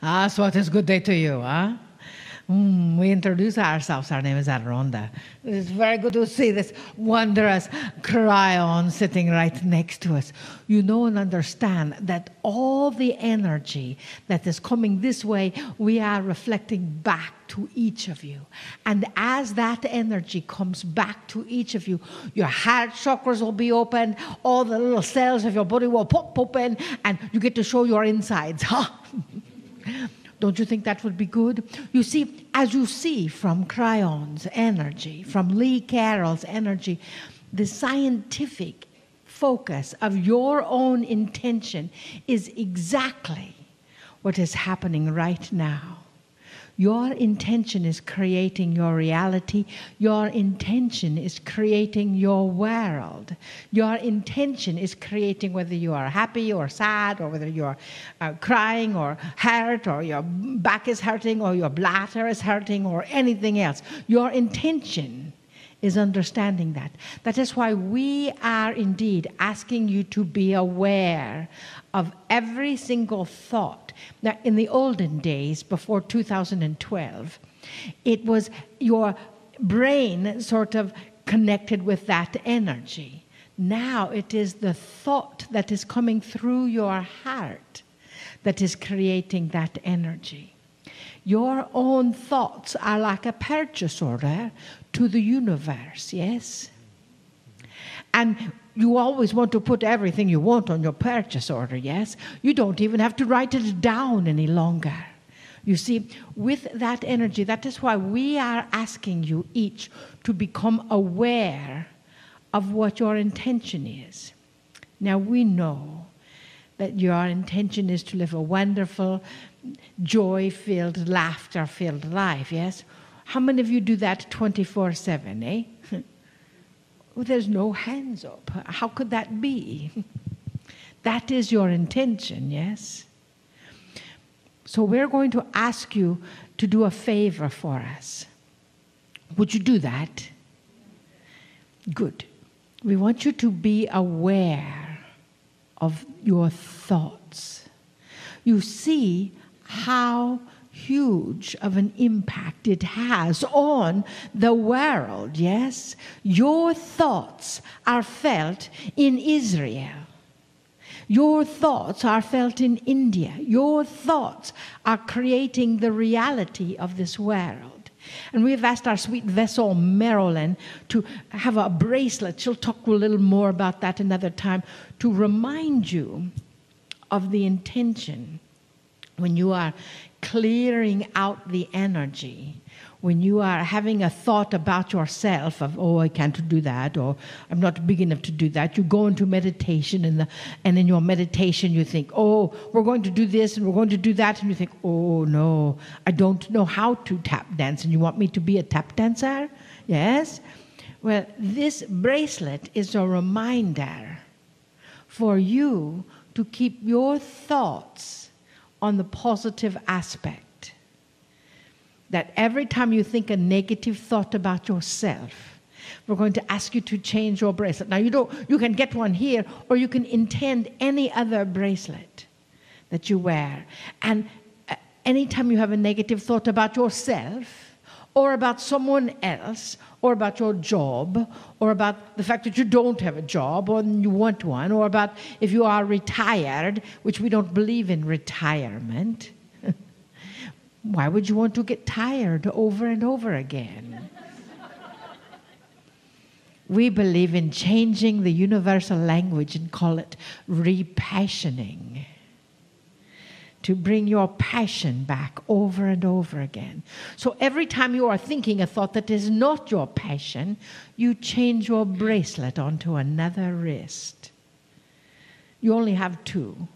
So it is good day to you, huh? We introduce ourselves. Our name is Aronda. It's very good to see this wondrous Kryon sitting right next to us. You know and understand that all the energy that is coming this way, we are reflecting back to each of you. And as that energy comes back to each of you, your heart chakras will be open, all the little cells of your body will pop open, and you get to show your insides. Don't you think that would be good? You see, as you see from Kryon's energy, from Lee Carroll's energy, the scientific focus of your own intention is exactly what is happening right now. Your intention is creating your reality. Your intention is creating your world. Your intention is creating whether you are happy or sad, or whether you're crying or hurt, or your back is hurting, or your bladder is hurting, or anything else. Your intention is understanding that. That is why we are indeed asking you to be aware of every single thought. Now, in the olden days, before 2012, it was your brain sort of connected with that energy. Now it is the thought that is coming through your heart that is creating that energy. Your own thoughts are like a purchase order to the universe, yes? And you always want to put everything you want on your purchase order, yes? You don't even have to write it down any longer. You see, with that energy, that is why we are asking you each to become aware of what your intention is. Now, we know that your intention is to live a wonderful, joy-filled, laughter-filled life, yes? How many of you do that 24/7, eh? Well, there's no hands up. How could that be? That is your intention, yes? So we're going to ask you to do a favor for us. Would you do that? Good. We want you to be aware of your thoughts. You see how huge of an impact it has on the world, yes? Your thoughts are felt in Israel. Your thoughts are felt in India. Your thoughts are creating the reality of this world. And we've asked our sweet vessel, Marilyn, to have a bracelet. She'll talk a little more about that another time, to remind you of the intention when you are clearing out the energy, when you are having a thought about yourself of, oh, I can't do that, or I'm not big enough to do that. You go into meditation, and in your meditation you think, oh, we're going to do this and we're going to do that, and you think, oh, no, I don't know how to tap dance, and you want me to be a tap dancer? Yes? Well, this bracelet is a reminder for you to keep your thoughts on the positive aspect. That every time you think a negative thought about yourself, we're going to ask you to change your bracelet. Now, you can get one here, or you can intend any other bracelet that you wear. And anytime you have a negative thought about yourself, or about someone else, or about your job, or about the fact that you don't have a job, or you want one, or about if you are retired, which we don't believe in retirement. Why would you want to get tired over and over again? We believe in changing the universal language and call it repassioning. To bring your passion back over and over again. So every time you are thinking a thought that is not your passion, you change your bracelet onto another wrist. You only have two.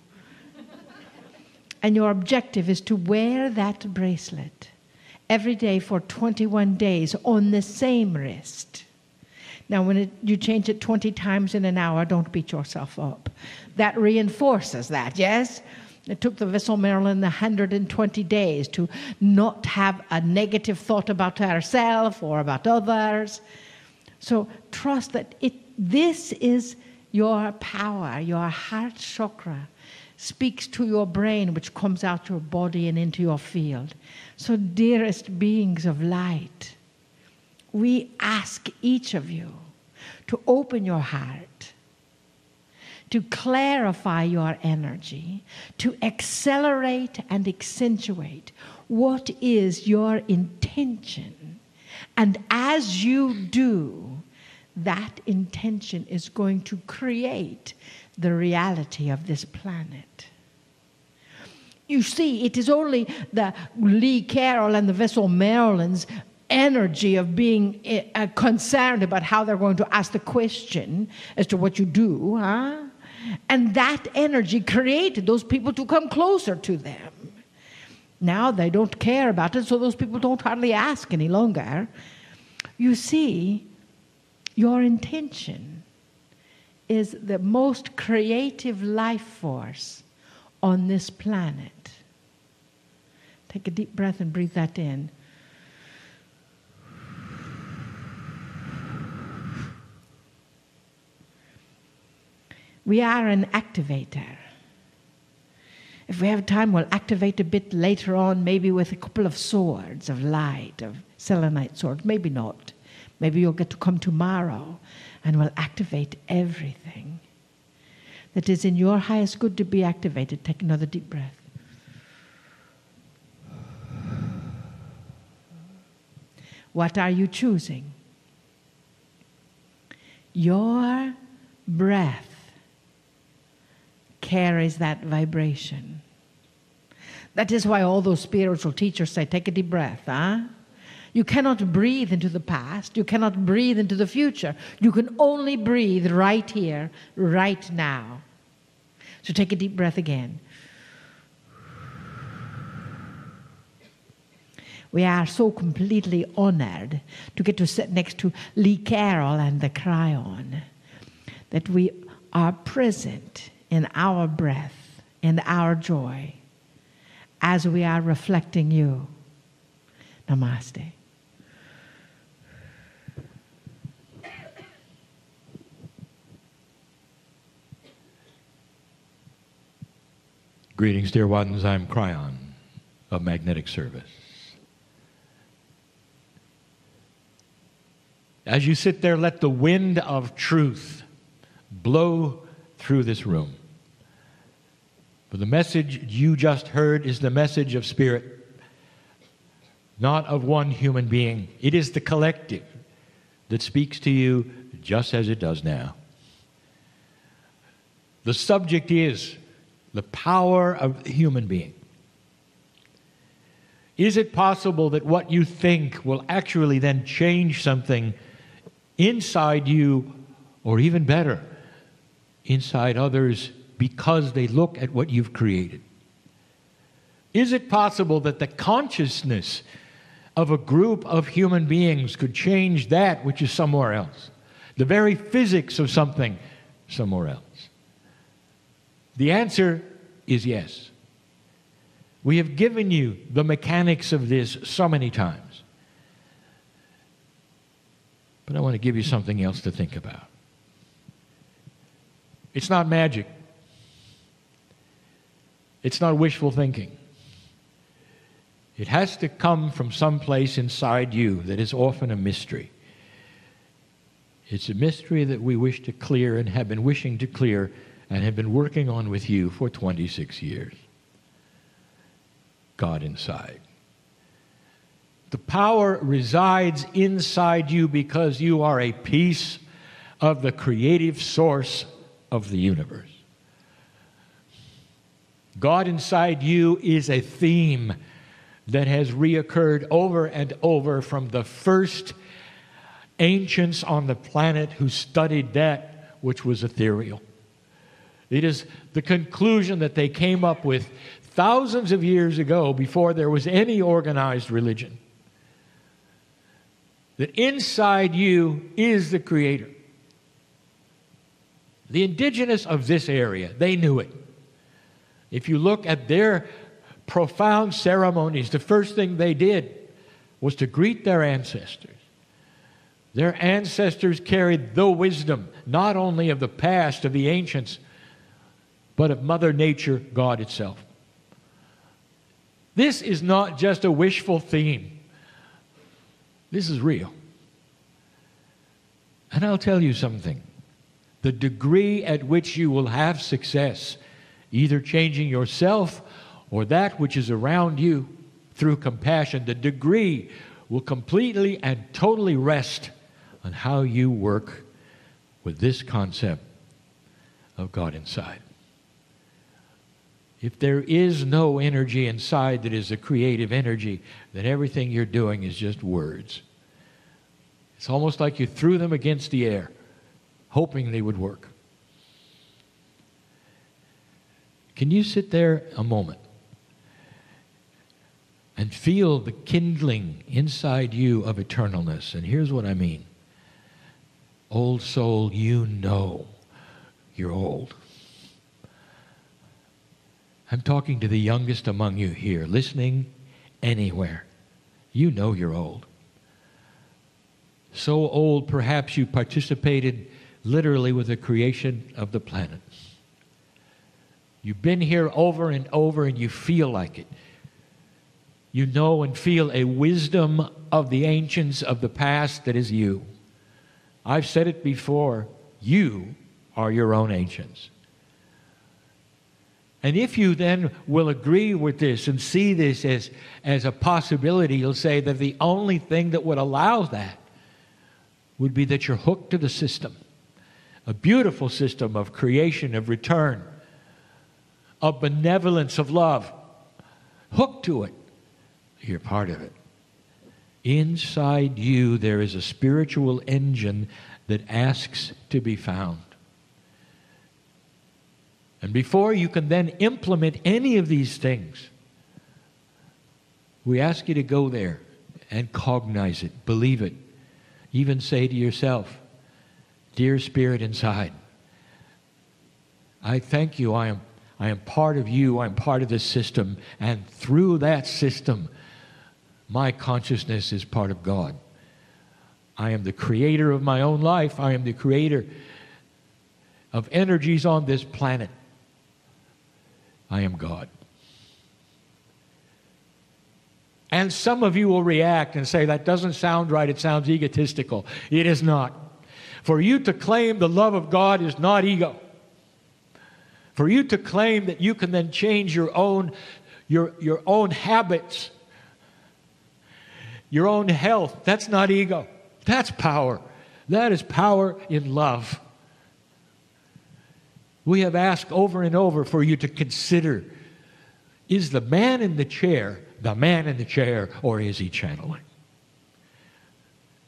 And your objective is to wear that bracelet every day for 21 days on the same wrist. Now, when you change it 20 times in an hour, don't beat yourself up. That reinforces that, yes? It took the Vessel Marilyn 120 days to not have a negative thought about herself or about others. So trust that this is your power, your heart chakra, speaks to your brain, which comes out your body and into your field. So, dearest beings of light, we ask each of you to open your heart, to clarify your energy, to accelerate and accentuate what is your intention. And as you do, that intention is going to create the reality of this planet. You see, it is only the Lee Carroll and the Vessel Maryland's energy of being concerned about how they're going to ask the question as to what you do, and that energy created those people to come closer to them. Now they don't care about it, so those people don't hardly ask any longer. You see, your intention is the most creative life force on this planet. Take a deep breath and breathe that in. We are an activator. If we have time, we'll activate a bit later on, maybe with a couple of swords of light, of selenite swords. Maybe not. Maybe you'll get to come tomorrow and we'll activate everything that is in your highest good to be activated. Take another deep breath. What are you choosing? Your breath carries that vibration. That is why all those spiritual teachers say, take a deep breath, You cannot breathe into the past. You cannot breathe into the future. You can only breathe right here, right now. So take a deep breath again. We are so completely honored to get to sit next to Lee Carroll and the Kryon that we are present in our breath, in our joy, as we are reflecting you. Namaste. Greetings, dear ones. I'm Kryon of Magnetic Service. As you sit there, let the wind of truth blow through this room. For the message you just heard is the message of spirit, not of one human being. It is the collective that speaks to you just as it does now. The subject is the power of the human being. Is it possible that what you think will actually then change something inside you, or even better, inside others, because they look at what you've created? Is it possible that the consciousness of a group of human beings could change that which is somewhere else? The very physics of something somewhere else? The answer is yes. We have given you the mechanics of this so many times. But I want to give you something else to think about. It's not magic. It's not wishful thinking. It has to come from someplace inside you that is often a mystery. It's a mystery that we wish to clear and have been wishing to clear and have been working on with you for 26 years. God inside. The power resides inside you because you are a piece of the creative source of the universe. God inside you is a theme that has reoccurred over and over from the first ancients on the planet who studied that which was ethereal. It is the conclusion that they came up with thousands of years ago before there was any organized religion. That inside you is the Creator. The indigenous of this area, they knew it. If you look at their profound ceremonies, the first thing they did was to greet their ancestors. Their ancestors carried the wisdom, not only of the past, of the ancients, but of Mother Nature, God itself. This is not just a wishful theme. This is real. And I'll tell you something. The degree at which you will have success, either changing yourself or that which is around you through compassion, the degree will completely and totally rest on how you work with this concept of God inside. If there is no energy inside that is a creative energy, then everything you're doing is just words. It's almost like you threw them against the air, hoping they would work. Can you sit there a moment and feel the kindling inside you of eternalness? And here's what I mean. Old soul, you know you're old. I'm talking to the youngest among you here, listening anywhere. You know you're old. So old, perhaps you participated literally with the creation of the planet. You've been here over and over and you feel like it. You know and feel a wisdom of the ancients of the past that is you. I've said it before, you are your own ancients. And if you then will agree with this and see this as a possibility, you'll say that the only thing that would allow that would be that you're hooked to the system. A beautiful system of creation, of return, of benevolence, of love. Hooked to it. You're part of it. Inside you, there is a spiritual engine that asks to be found. And before you can then implement any of these things, we ask you to go there and cognize it, believe it. Even say to yourself, dear Spirit inside, I thank you. I am part of you. I'm part of this system. And through that system, my consciousness is part of God. I am the creator of my own life. I am the creator of energies on this planet. I am God. And some of you will react and say, that doesn't sound right. It sounds egotistical. It is not. For you to claim the love of God is not ego. For you to claim that you can then change your own habits, your own health, that's not ego. That's power. That is power in love. We have asked over and over for you to consider, is the man in the chair, or is he channeling?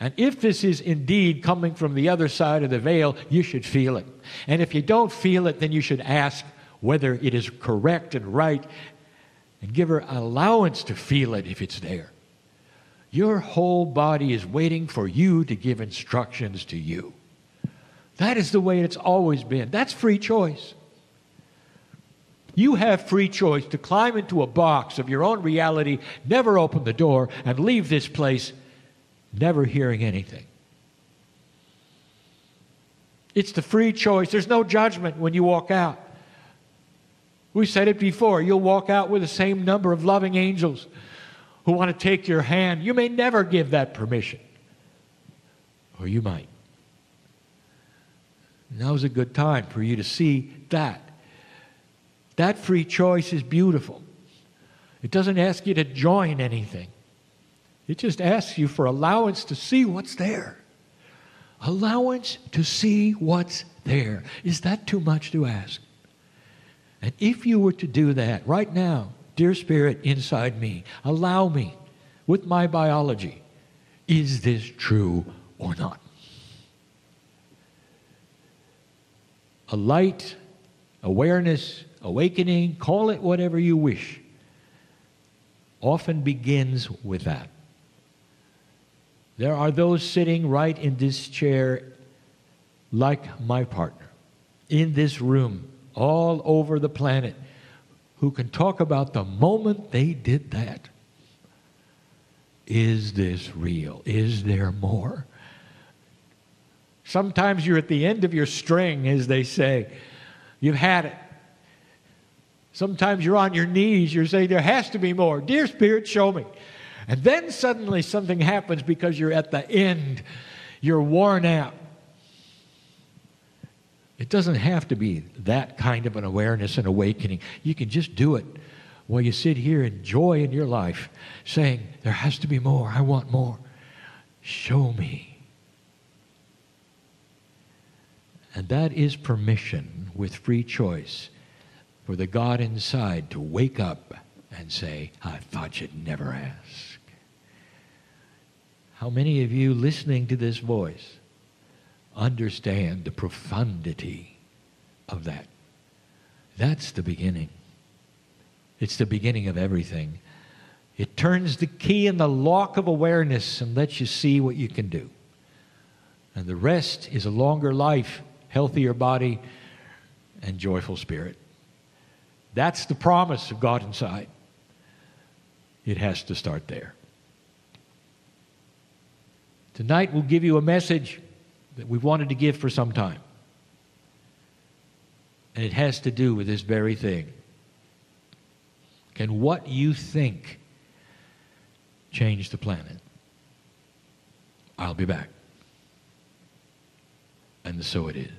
And if this is indeed coming from the other side of the veil, you should feel it. And if you don't feel it, then you should ask whether it is correct and right and give her allowance to feel it if it's there. Your whole body is waiting for you to give instructions to you. That is the way it's always been. That's free choice. You have free choice to climb into a box of your own reality, never open the door, and leave this place never hearing anything. It's the free choice. There's no judgment when you walk out. We said it before. You'll walk out with the same number of loving angels who want to take your hand. You may never give that permission. Or you might. Now's a good time for you to see that. That free choice is beautiful. It doesn't ask you to join anything. It just asks you for allowance to see what's there. Allowance to see what's there. Is that too much to ask? And if you were to do that right now, dear Spirit inside me, allow me with my biology, is this true or not? A light, awareness, awakening, call it whatever you wish, often begins with that. There are those sitting right in this chair like my partner, in this room, all over the planet, who can talk about the moment they did that. Is this real? Is there more? Sometimes you're at the end of your string, as they say. You've had it. Sometimes you're on your knees, you're saying, there has to be more. Dear Spirit, show me. And then suddenly something happens because you're at the end. You're worn out. It doesn't have to be that kind of an awareness and awakening. You can just do it while you sit here in joy in your life, saying, there has to be more. I want more. Show me. And that is permission with free choice for the God inside to wake up and say, I thought you'd never ask. How many of you listening to this voice understand the profundity of that? That's the beginning. It's the beginning of everything. It turns the key in the lock of awareness and lets you see what you can do. And the rest is a longer life, healthier body, and joyful spirit. That's the promise of God inside. It has to start there. Tonight we'll give you a message that we've wanted to give for some time. And it has to do with this very thing. Can what you think change the planet? I'll be back. And so it is.